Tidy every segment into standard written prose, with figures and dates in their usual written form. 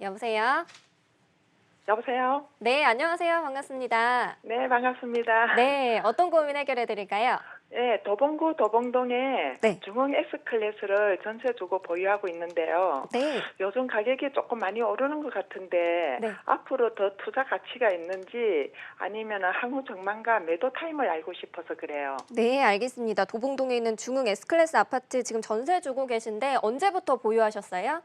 여보세요? 여보세요? 네, 안녕하세요. 반갑습니다. 네, 반갑습니다. 네, 어떤 고민 해결해 드릴까요? 네, 도봉구 도봉동에 네. 중흥 S클래스를 전세 주고 보유하고 있는데요. 네. 요즘 가격이 조금 많이 오르는 것 같은데 네. 앞으로 더 투자 가치가 있는지 아니면 향후 전망과 매도 타임을 알고 싶어서 그래요. 네, 알겠습니다. 도봉동에 있는 중흥 S클래스 아파트 지금 전세 주고 계신데 언제부터 보유하셨어요?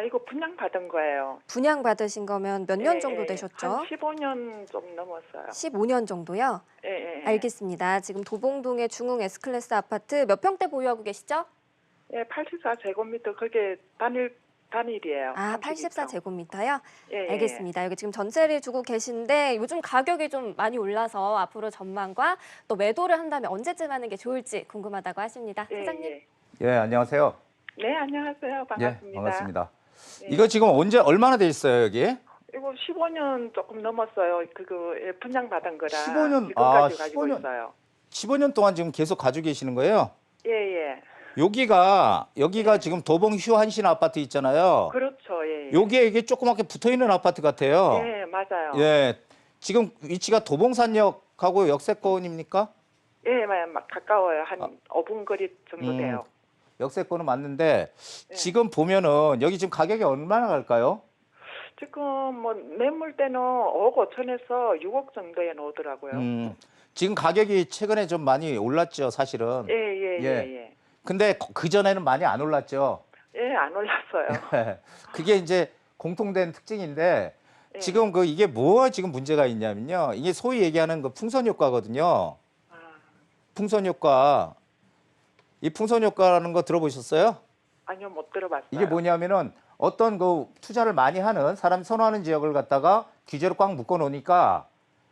이거 분양받은 거예요. 분양 받으신 거면 몇 년 정도 한 되셨죠? 15년 좀 넘었어요. 15년 정도요? 예. 알겠습니다. 지금 도봉동의 중흥 S클래스 아파트 몇 평대 보유하고 계시죠? 예, 84제곱미터 그게 단일이에요. 아, 32평. 84제곱미터요? 예. 알겠습니다. 여기 지금 전세를 주고 계신데 요즘 가격이 좀 많이 올라서 앞으로 전망과 또 매도를 한다면 언제쯤 하는 게 좋을지 궁금하다고 하십니다. 예, 사장님. 예. 예, 안녕하세요. 네, 안녕하세요. 반갑습니다. 예, 반갑습니다. 네. 이거 지금 얼마나 돼 있어요, 여기? 이거 15년 조금 넘었어요. 분양 받은 거라 15년? 지금까지 가지고 15년. 있어요. 15년 동안 지금 계속 가지고 계시는 거예요? 예. 여기가 지금 도봉 휴한신 아파트 있잖아요. 그렇죠. 예. 여기에 이게 조그맣게 붙어 있는 아파트 같아요. 예, 맞아요. 예. 지금 위치가 도봉산역하고 역세권입니까? 예, 막 가까워요. 한 5분 거리 정도 돼요. 역세권은 맞는데 네. 지금 보면은 여기 지금 가격이 얼마나 갈까요? 지금 뭐 매물대는 5억 5천에서 6억 정도에 나오더라고요. 지금 가격이 최근에 좀 많이 올랐죠, 사실은. 예. 근데 그 전에는 많이 안 올랐죠. 예, 안 올랐어요. 그게 이제 공통된 특징인데 예. 지금 이게 뭐가 지금 문제가 있냐면요. 이게 소위 얘기하는 그 풍선 효과거든요. 아, 풍선 효과. 이 풍선 효과라는 거 들어보셨어요? 아니요, 못 들어봤어요. 이게 뭐냐면은 어떤 그 투자를 많이 하는 사람이 선호하는 지역을 갖다가 규제로 꽉 묶어 놓으니까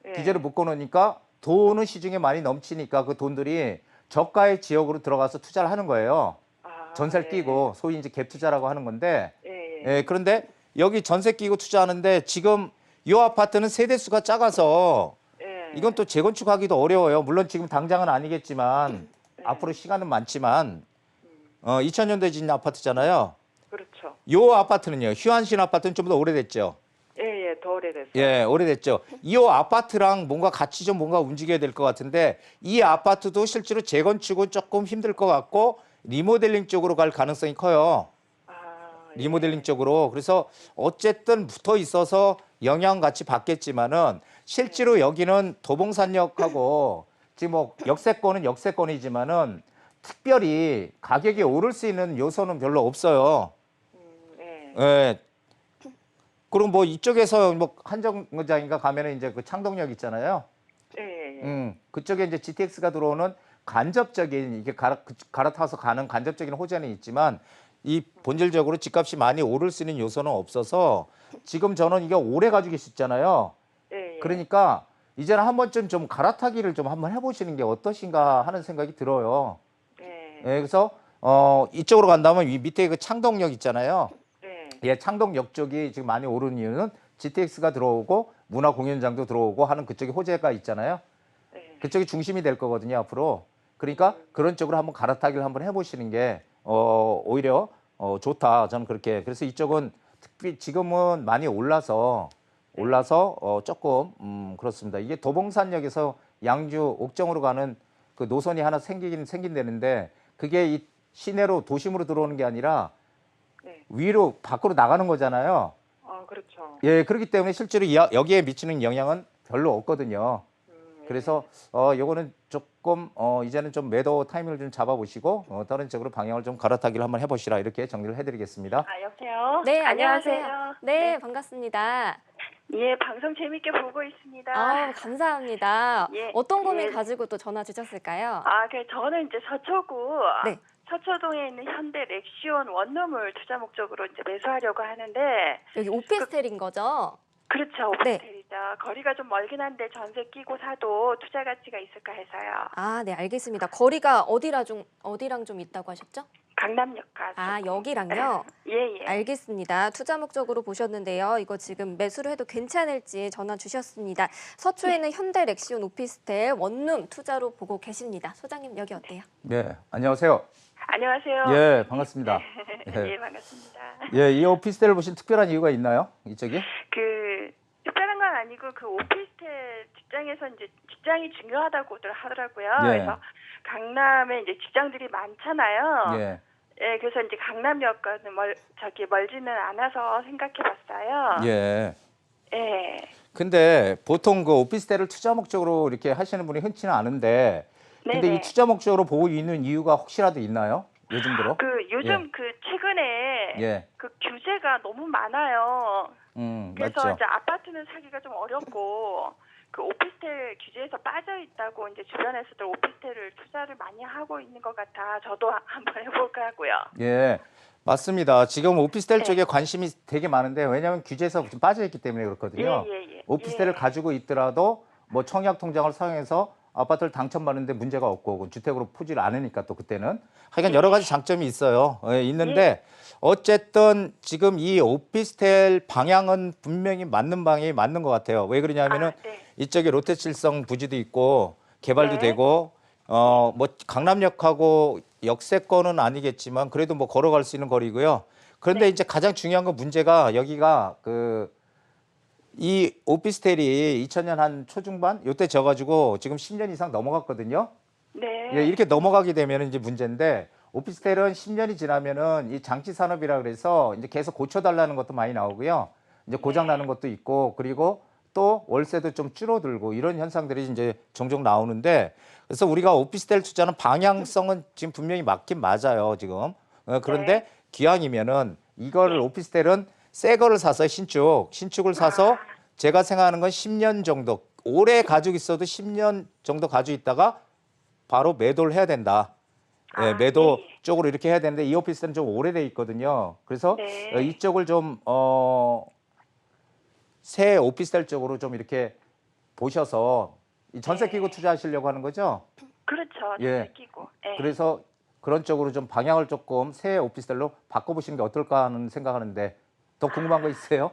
예. 규제를 묶어 놓으니까 돈은 시중에 많이 넘치니까 그 돈들이 저가의 지역으로 들어가서 투자를 하는 거예요. 전세를 예. 끼고 소위 이제 갭 투자라고 하는 건데 예. 예, 그런데 여기 전세 끼고 투자하는데 지금 이 아파트는 세대 수가 작아서 예. 이건 또 재건축하기도 어려워요. 물론 지금 당장은 아니겠지만 앞으로 시간은 많지만 2000년도에 짓는 아파트잖아요. 그렇죠. 이 아파트는요. 휴한신 아파트는 좀 더 오래됐죠. 예, 더 오래됐어요. 예, 오래됐죠. 이 아파트랑 뭔가 같이 좀 뭔가 움직여야 될 것 같은데 이 아파트도 실제로 재건축은 조금 힘들 것 같고 리모델링 쪽으로 갈 가능성이 커요. 예. 리모델링 쪽으로. 그래서 어쨌든 붙어 있어서 영향 같이 받겠지만은 실제로 여기는 도봉산역하고 지금 뭐 역세권은 역세권이지만은 특별히 가격이 오를 수 있는 요소는 별로 없어요. 예. 예. 그럼 뭐 이쪽에서 뭐 한정거장인가 가면은 이제 그 창동역 있잖아요. 예. 그쪽에 이제 GTX가 들어오는 간접적인 이게 갈아타서 가는 간접적인 호재는 있지만 이 본질적으로 집값이 많이 오를 수 있는 요소는 없어서 지금 저는 이게 오래 가지고 계셨잖아요. 예. 그러니까 이제는 한 번쯤 좀 갈아타기를 좀 한번 해보시는 게 어떠신가 하는 생각이 들어요. 예. 예, 그래서 이쪽으로 간다면 이 밑에 그 창동역 있잖아요. 예, 창동역 쪽이 지금 많이 오르는 이유는 GTX가 들어오고 문화공연장도 들어오고 하는 그쪽에 호재가 있잖아요. 예. 그쪽이 중심이 될 거거든요, 앞으로. 그러니까 그런 쪽으로 한번 갈아타기를 한번 해보시는 게 오히려 좋다. 저는 그렇게. 그래서 이쪽은 특히 지금은 많이 올라서 조금 그렇습니다. 이게 도봉산역에서 양주 옥정으로 가는 그 노선이 하나 생긴다는데 그게 이 시내로 도심으로 들어오는 게 아니라 위로 밖으로 나가는 거잖아요. 그렇죠. 예, 그렇기 때문에 실제로 여기에 미치는 영향은 별로 없거든요. 그래서 요거는 조금 이제는 좀 매도 타이밍을 좀 잡아보시고 다른 쪽으로 방향을 좀 갈아타기를 한번 해보시라 이렇게 정리를 해드리겠습니다. 여보세요? 네, 안녕하세요. 안녕하세요. 네, 반갑습니다. 예, 방송 재밌게 보고 있습니다. 감사합니다. 예, 어떤 고민 예. 가지고 또 전화 주셨을까요? 저는 이제 서초구 네. 서초동에 있는 현대 렉시온 원룸을 투자 목적으로 이제 매수하려고 하는데 여기 오피스텔인 거죠? 그렇죠. 오피스텔이죠. 거리가 좀 멀긴 한데 전세 끼고 사도 투자 가치가 있을까 해서요. 아, 네, 알겠습니다. 거리가 어디랑 좀 있다고 하셨죠? 강남역까지. 아, 여기랑요? 예. 알겠습니다. 투자 목적으로 보셨는데요. 이거 지금 매수를 해도 괜찮을지 전화 주셨습니다. 서초에는 현대 렉시온 오피스텔 원룸 투자로 보고 계십니다. 소장님 여기 어때요? 네, 안녕하세요. 안녕하세요. 예, 반갑습니다. 예, 반갑습니다. 예, 이 오피스텔을 보신 특별한 이유가 있나요? 이쪽이? 그 특별한 건 아니고 그 오피스텔 직장에서 이제 직장이 중요하다고들 하더라고요. 예. 그래서 강남에 이제 직장들이 많잖아요. 예. 예, 그래서 이제 강남역과는 멀지는 않아서 생각해봤어요. 예. 예. 근데 보통 그 오피스텔을 투자 목적으로 이렇게 하시는 분이 흔치는 않은데 근데 네네. 이 투자 목적으로 보고 있는 이유가 혹시라도 있나요? 요즘 들어? 그 요즘 그 최근에 예. 그 규제가 너무 많아요. 그래서 맞죠. 이제 아파트는 사기가 좀 어렵고 그 오피스텔 규제에서 빠져 있다고 이제 주변에서도 오피스텔을 투자를 많이 하고 있는 것 같아. 저도 한번 해볼까 하고요. 예. 맞습니다. 지금 오피스텔 네. 쪽에 관심이 되게 많은데 왜냐하면 규제에서 좀 빠져 있기 때문에 그렇거든요. 예. 오피스텔을 예. 가지고 있더라도 뭐 청약 통장을 사용해서 아파트를 당첨받는데 문제가 없고 주택으로 푸지를 않으니까 또 그때는 하여간 여러 가지 장점이 있어요. 예, 있는데 어쨌든 지금 이 오피스텔 방향은 분명히 맞는 방향이 맞는 것 같아요. 왜 그러냐면은 네. 이쪽에 롯데칠성 부지도 있고 개발도 네. 되고 뭐 강남역하고 역세권은 아니겠지만 그래도 뭐 걸어갈 수 있는 거리고요. 그런데 이제 가장 중요한 건 문제가 여기가 이 오피스텔이 2000년 한 초중반 요때 져가지고 지금 10년 이상 넘어갔거든요. 네. 예, 이렇게 넘어가게 되면 이제 문제인데 오피스텔은 10년이 지나면은 이 장치 산업이라 그래서 이제 계속 고쳐달라는 것도 많이 나오고요. 이제 고장 나는 것도 있고 그리고 또 월세도 좀 줄어들고 이런 현상들이 이제 종종 나오는데 그래서 우리가 오피스텔 투자는 방향성은 지금 분명히 맞긴 맞아요 지금. 그런데 기왕이면은 이거를 오피스텔은 새 거를 사서 신축을 사서 제가 생각하는 건 10년 정도 오래 가지고 있어도 10년 정도 가지고 있다가 바로 매도를 해야 된다. 예, 매도 쪽으로 이렇게 해야 되는데 이 오피스텔은 좀 오래돼 있거든요. 그래서 네. 이쪽을 좀 새 오피스텔 쪽으로 좀 이렇게 보셔서 이 전세 끼고 투자하시려고 하는 거죠? 그렇죠. 예. 전세 끼고. 예. 그래서 그런 쪽으로 좀 방향을 조금 새 오피스텔로 바꿔보시는 게 어떨까 하는 생각하는데 더 궁금한 거 있으세요?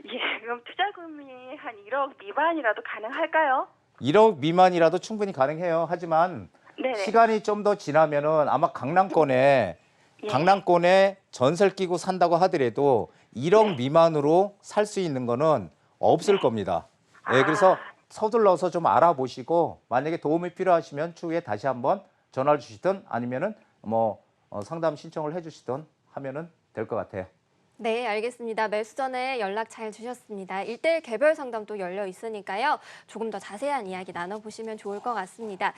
예. 그럼 투자금이 한 1억 미만이라도 가능할까요? 1억 미만이라도 충분히 가능해요. 하지만 네네. 시간이 좀 더 지나면은 아마 강남권에 전세를 끼고 산다고 하더라도 1억 미만으로 살 수 있는 거는 없을 겁니다. 예, 그래서 서둘러서 좀 알아보시고 만약에 도움이 필요하시면 추후에 다시 한번 전화를 주시든 아니면은 뭐 상담 신청을 해주시든 하면은 될 것 같아요. 네, 알겠습니다. 매수 전에 연락 잘 주셨습니다. 1:1 개별 상담도 열려 있으니까요. 조금 더 자세한 이야기 나눠보시면 좋을 것 같습니다.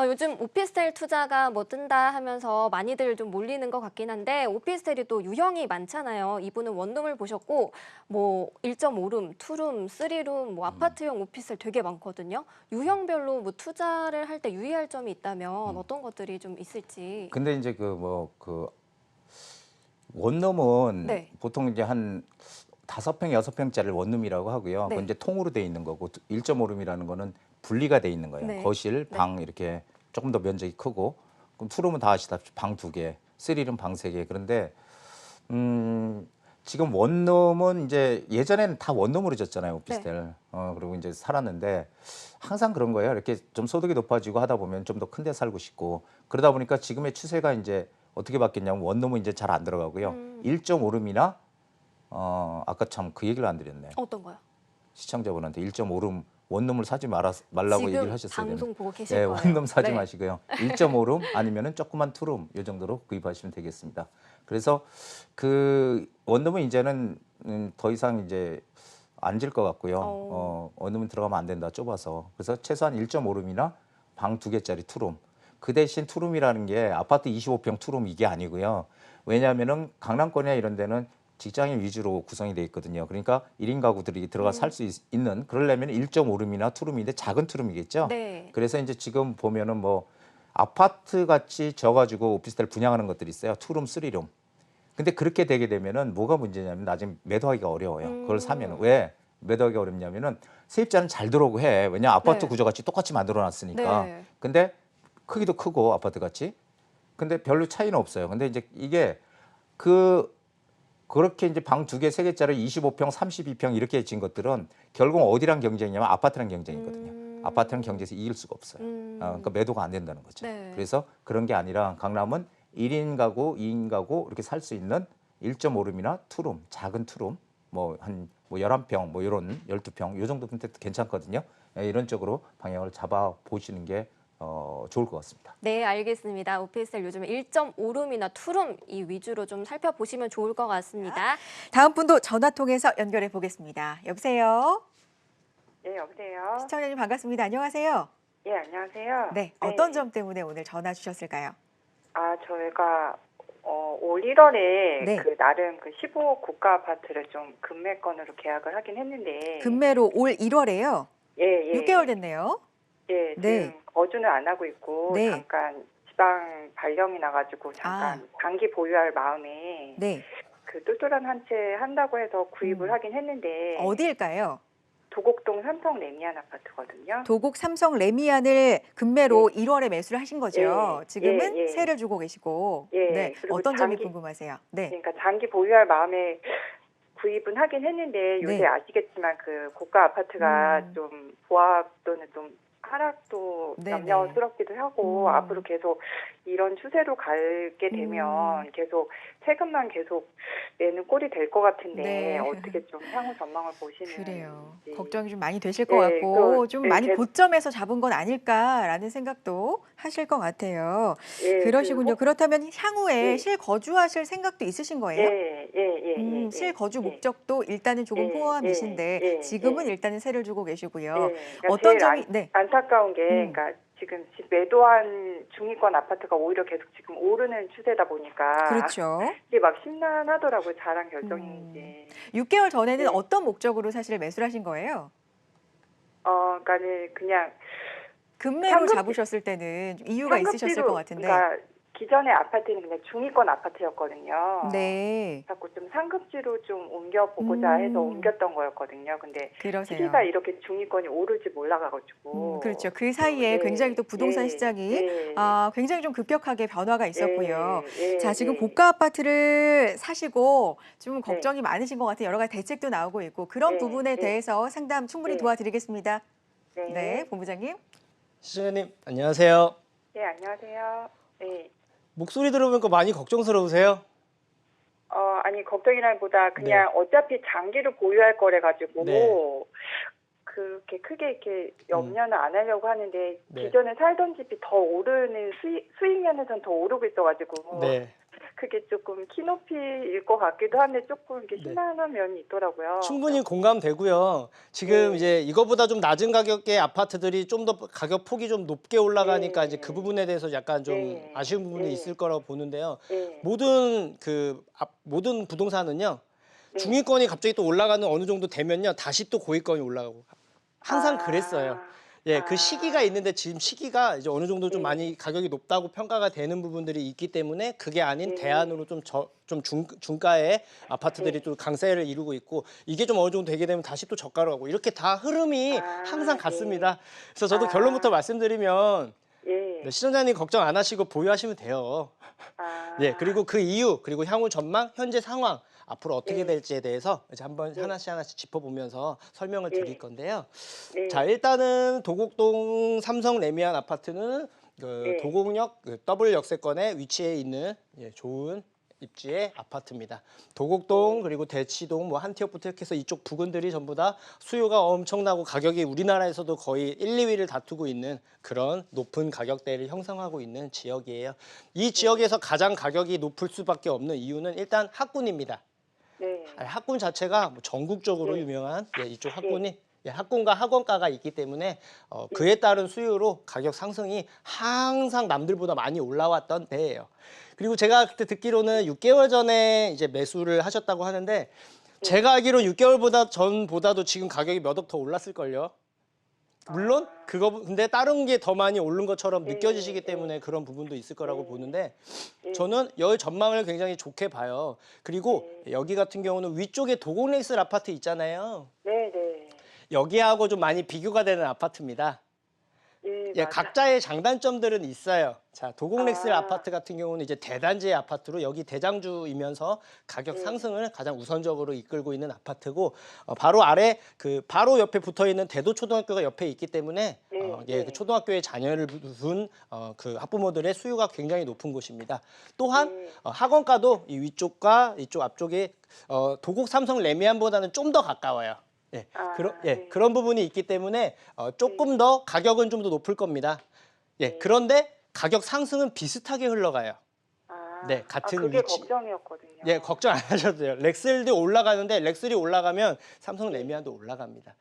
요즘 오피스텔 투자가 뭐 뜬다 하면서 많이들 좀 몰리는 것 같긴 한데 오피스텔이 또 유형이 많잖아요. 이분은 원룸을 보셨고 뭐 1.5룸, 2룸, 3룸, 뭐 아파트형 오피스텔 되게 많거든요. 유형별로 뭐 투자를 할 때 유의할 점이 있다면 어떤 것들이 좀 있을지. 근데 이제 원룸은 네. 보통 이제 한 5평, 6평짜리를 원룸이라고 하고요. 네. 그건 이제 통으로 돼 있는 거고 1.5룸이라는 거는 분리가 돼 있는 거예요. 네. 거실, 방 이렇게 조금 더 면적이 크고 그럼 투룸은 다 아시다시피 방 2개, 3룸 방 3개. 그런데 지금 원룸은 이제 예전에는 다 원룸으로 졌잖아요, 오피스텔. 그리고 이제 살았는데 항상 그런 거예요. 이렇게 좀 소득이 높아지고 하다 보면 좀 더 큰 데 살고 싶고 그러다 보니까 지금의 추세가 이제 어떻게 바뀌었냐면 원룸은 이제 잘 안 들어가고요. 1.5룸이나 아까 참 그 얘기를 안 드렸네요. 어떤 거요? 시청자분한테 1.5룸 원룸을 사지 말라고 얘기를 지금 하셨어야 되는. 방송 보고 계실 예, 거예요. 원룸 사지 네. 마시고요. 1.5룸 아니면은 조그만 투룸 이 정도로 구입하시면 되겠습니다. 그래서 그 원룸은 이제는 더 이상 이제 안 질 것 같고요. 원룸은 들어가면 안 된다. 좁아서. 그래서 최소한 1.5룸이나 방 2개짜리 투룸. 그 대신 투룸이라는 게 아파트 25평 투룸 이게 아니고요. 왜냐하면은 강남권이나 이런 데는 직장인 위주로 구성이 돼 있거든요. 그러니까 1인 가구들이 들어가 살 수 있는 그러려면 1.5룸이나 투룸인데 작은 투룸이겠죠. 네. 그래서 이제 지금 보면은 뭐 아파트 같이 져가지고 오피스텔 분양하는 것들이 있어요. 투룸, 쓰리룸. 근데 그렇게 되게 되면은 뭐가 문제냐면 나중에 매도하기가 어려워요. 그걸 사면은 왜 매도하기 어렵냐면은 세입자는 잘 들어오고 해. 왜냐 아파트 네. 구조같이 똑같이 만들어놨으니까. 네. 근데 크기도 크고 아파트 같이. 근데 별로 차이는 없어요. 근데 이제 이게 그렇게 이제 방 2개, 3개짜리 25평, 32평 이렇게 진 것들은 결국 어디랑 경쟁이냐면 아파트랑 경쟁이거든요. 아파트는 경제에서 이길 수가 없어요. 그러니까 매도가 안 된다는 거죠. 네. 그래서 그런 게 아니라 강남은 1인 가구, 2인 가구 이렇게 살 수 있는 1.5룸이나 투룸, 작은 투룸, 뭐 11평, 뭐 이런 12평 요 정도 분택도 괜찮거든요. 이런 쪽으로 방향을 잡아 보시는 게 좋을 것 같습니다. 네, 알겠습니다. 오피스텔 요즘에 1.5룸이나 투룸 이 위주로 좀 살펴보시면 좋을 것 같습니다. 다음 분도 전화 통해서 연결해 보겠습니다. 여보세요. 예, 여보세요. 시청자님 반갑습니다. 안녕하세요. 예, 안녕하세요. 네, 어떤 점 때문에 오늘 전화 주셨을까요? 저희가 올 1월에 네. 그 나름 그 15억 고가 아파트를 좀 금매권으로 계약을 하긴 했는데 금매로 올 1월에요. 예, 예. 6개월 됐네요. 예, 네. 지금 거주는 안 하고 있고 네. 잠깐 지방 발령이 나가지고 잠깐 장기 보유할 마음에 네. 그 똘똘한 한 채 한다고 해서 구입을 하긴 했는데 어디일까요? 도곡동 삼성 레미안 아파트거든요. 도곡 삼성 레미안을 금매로 1월에 매수를 하신 거죠. 예, 지금은 예, 예. 세를 주고 계시고. 예, 네. 그리고 어떤 점이 장기- 궁금하세요? 네. 그러니까 장기 보유할 마음에 구입은 하긴 했는데 요새 네. 아시겠지만 그 고가 아파트가 음. 좀 보합도는 좀 하락도 네네. 염려스럽기도 하고 앞으로 계속 이런 추세로 가게 되면 계속 세금만 계속 내는 꼴이 될 것 같은데 네. 어떻게 좀 향후 전망을 보시는 그래요. 지. 걱정이 좀 많이 되실 것 네, 같고 그, 좀 네, 많이 제- 고점에서 잡은 건 아닐까라는 생각도 하실 것 같아요. 예, 그러시군요. 그렇다면 향후에 예. 실거주하실 생각도 있으신 거예요? 예. 실거주 예. 목적도 일단은 조금 예, 포함이신데 예, 지금은 예. 일단은 세를 주고 계시고요. 예, 그러니까 어떤 제일 점이 네. 안타까운 게 그러니까 지금 매도한 중위권 아파트가 오히려 계속 지금 오르는 추세다 보니까 그렇죠. 이게 막 심란하더라고요. 잘한 결정인지. 6개월 전에는 네. 어떤 목적으로 사실 매수를 하신 거예요? 그러니까는 그냥 금매로 상급지- 잡으셨을 때는 이유가 있으셨을 것 같은데. 그러니까 기존의 아파트는 그냥 중위권 아파트였거든요. 네. 자꾸 좀 상급지로 좀 옮겨보고자 해서 옮겼던 거였거든요. 근데 그러세요. 시기가 이렇게 중위권이 오를지 몰라가지고. 그렇죠. 그 사이에 네, 굉장히 또 부동산 네, 시장이 네. 굉장히 좀 급격하게 변화가 있었고요. 예, 자, 지금 예. 고가 아파트를 사시고 좀 네. 걱정이 많으신 것 같아요. 여러 가지 대책도 나오고 있고 그런 네, 부분에 네. 대해서 상담 충분히 네. 도와드리겠습니다. 네, 본부장님. 시청자님 안녕하세요. 예, 안녕하세요. 네. 목소리 들어보니까 많이 걱정스러우세요? 아니, 걱정이라기보다 그냥 어차피 장기를 보유할 거래 가지고 네. 그렇게 크게 이렇게 염려는 안 하려고 하는데 네. 기존에 살던 집이 더 오르는 수익 면에서는 더 오르고 있어가지고 네. 그게 조금 키높이일 것 같기도 한데 조금 이렇게 네. 심란한 면이 있더라고요. 충분히 공감되고요. 지금 네. 이제 이거보다 좀 낮은 가격의 아파트들이 좀 더 가격 폭이 좀 높게 올라가니까 네. 이제 그 부분에 대해서 약간 좀 네. 아쉬운 부분이 네. 있을 거라고 보는데요. 네. 모든 부동산은요. 네. 중위권이 갑자기 또 올라가는 어느 정도 되면요. 다시 또 고위권이 올라가고 항상 그랬어요. 예, 그 시기가 있는데 지금 시기가 이제 어느 정도 좀 네. 많이 가격이 높다고 평가가 되는 부분들이 있기 때문에 그게 아닌 네. 대안으로 좀 중가의 아파트들이 네. 또 강세를 이루고 있고 이게 좀 어느 정도 되게 되면 다시 또 저가로 가고 이렇게 다 흐름이 항상 네. 같습니다. 그래서 저도 결론부터 말씀드리면 예. 네, 시청자님 걱정 안 하시고 보유하시면 돼요. 예, 그리고 그 이유, 그리고 향후 전망, 현재 상황, 앞으로 어떻게 네. 될지에 대해서 이제 한번 네. 하나씩 짚어보면서 설명을 네. 드릴 건데요. 네. 자, 일단은 도곡동 삼성 레미안 아파트는 그 네. 도곡역 그 더블 역세권에 위치해 있는 좋은 입지의 아파트입니다. 도곡동 그리고 대치동 뭐 한티역부터 이렇게 해서 이쪽 부근들이 전부 다 수요가 엄청나고 가격이 우리나라에서도 거의 1, 2위를 다투고 있는 그런 높은 가격대를 형성하고 있는 지역이에요. 이 지역에서 가장 가격이 높을 수밖에 없는 이유는 일단 학군입니다. 네. 학군 자체가 뭐 전국적으로 네. 유명한 이쪽 학군이 학군과 학원가가 있기 때문에 그에 따른 수요로 가격 상승이 항상 남들보다 많이 올라왔던 데예요. 그리고 제가 그때 듣기로는 6개월 전에 이제 매수를 하셨다고 하는데 제가 알기로 6개월보다 전보다도 지금 가격이 몇 억 더 올랐을걸요. 물론 근데 다른 게 더 많이 오른 것처럼 느껴지시기 때문에 그런 부분도 있을 거라고 보는데 저는 여기 전망을 굉장히 좋게 봐요. 그리고 여기 같은 경우는 위쪽에 도곡레이스 아파트 있잖아요. 네, 네. 여기하고 좀 많이 비교가 되는 아파트입니다. 예, 맞아요. 각자의 장단점들은 있어요. 자, 도곡렉스 아. 아파트 같은 경우는 이제 대단지의 아파트로 여기 대장주이면서 가격 네. 상승을 가장 우선적으로 이끌고 있는 아파트고 바로 아래 그 바로 옆에 붙어 있는 대도초등학교가 옆에 있기 때문에 네, 예, 네. 그 초등학교에 자녀를 둔 그 학부모들의 수요가 굉장히 높은 곳입니다. 또한 네. 학원가도 이 위쪽과 이쪽 앞쪽에 도곡 삼성 레미안보다는 좀 더 가까워요. 예, 아, 예, 네. 그런 부분이 있기 때문에 조금 더 가격은 좀 더 높을 겁니다. 예, 그런데 가격 상승은 비슷하게 흘러가요. 아, 네, 같은 그게 위치. 걱정이었거든요. 예, 걱정 안 하셔도 돼요. 렉셀도 올라가는데 렉셀이 올라가면 삼성 레미안도 올라갑니다.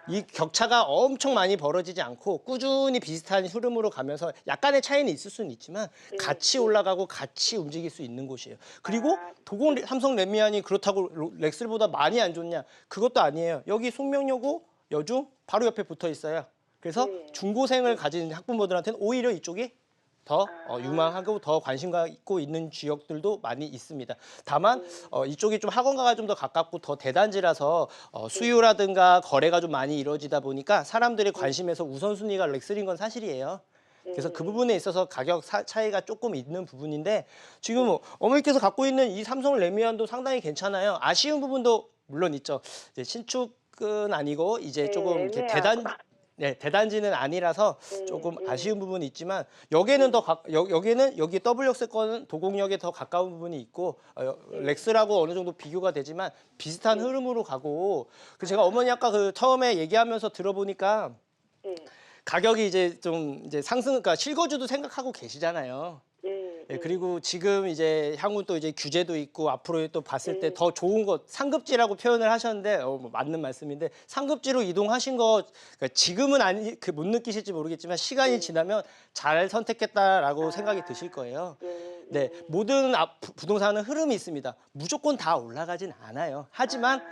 이 격차가 엄청 많이 벌어지지 않고 꾸준히 비슷한 흐름으로 가면서 약간의 차이는 있을 수는 있지만 같이 올라가고 같이 움직일 수 있는 곳이에요. 그리고 도곡 삼성 레미안이 그렇다고 렉셀보다 많이 안 좋냐? 그것도 아니에요. 여기 송명여고 여중 바로 옆에 붙어 있어요. 그래서 네. 중고생을 가진 학부모들한테는 오히려 이쪽이 더 유망하고 더 관심가 있고 있는 지역들도 많이 있습니다. 다만 이쪽이 좀 학원가가 좀 더 가깝고 더 대단지라서 수요라든가 거래가 좀 많이 이루어지다 보니까 사람들의 관심에서 우선순위가 렉슬인 건 사실이에요. 그래서 그 부분에 있어서 가격 차이가 조금 있는 부분인데 지금 어머니께서 갖고 있는 이 삼성 레미안도 상당히 괜찮아요. 아쉬운 부분도 물론 있죠. 이제 신축은 아니고 이제 네, 조금 이렇게 애매하고. 대단지는 아니라서 조금 네. 아쉬운 부분이 있지만 여기는 여기는 여기 W 역세권 도곡역에 더 가까운 부분이 있고 렉스라고 어느 정도 비교가 되지만 비슷한 흐름으로 가고 제가 어머니 아까 그 처음에 얘기하면서 들어보니까 네. 가격이 이제 좀 이제 상승, 그러니까 실거주도 생각하고 계시잖아요. 예, 그리고 지금 이제 향후 또 이제 규제도 있고 앞으로 또 봤을 때 더 좋은 것 상급지라고 표현을 하셨는데 뭐 맞는 말씀인데 상급지로 이동하신 거 그러니까 지금은 아니 그 못 느끼실지 모르겠지만 시간이 지나면 잘 선택했다라고 생각이 드실 거예요. 네, 모든 부동산은 흐름이 있습니다. 무조건 다 올라가진 않아요. 하지만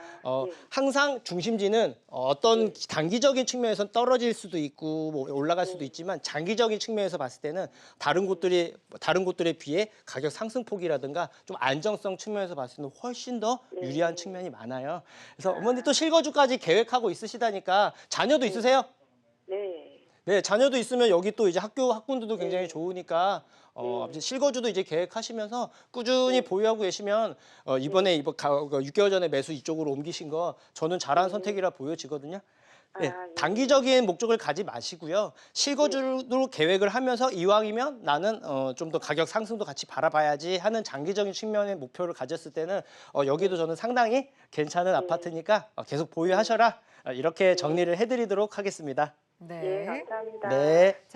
항상 중심지는 어떤 단기적인 측면에서 떨어질 수도 있고 뭐 올라갈 수도 있지만 장기적인 측면에서 봤을 때는 다른 곳들에 비해 가격 상승폭이라든가 좀 안정성 측면에서 봤을 때는 훨씬 더 유리한 측면이 많아요. 그래서 어머니 또 실거주까지 계획하고 있으시다니까 자녀도 있으세요? 네. 네, 자녀도 있으면 여기 또 이제 학군들도 굉장히 좋으니까 이제 실거주도 이제 계획하시면서 꾸준히 보유하고 계시면 이번 6개월 전에 매수 이쪽으로 옮기신 거 저는 잘한 선택이라 보여지거든요. 네, 단기적인 목적을 가지 마시고요. 실거주로 계획을 하면서 이왕이면 나는 좀 더 가격 상승도 같이 바라봐야지 하는 장기적인 측면의 목표를 가졌을 때는 여기도 저는 상당히 괜찮은 아파트니까 계속 보유하셔라. 이렇게 정리를 해드리도록 하겠습니다. 네. 네, 감사합니다. 네.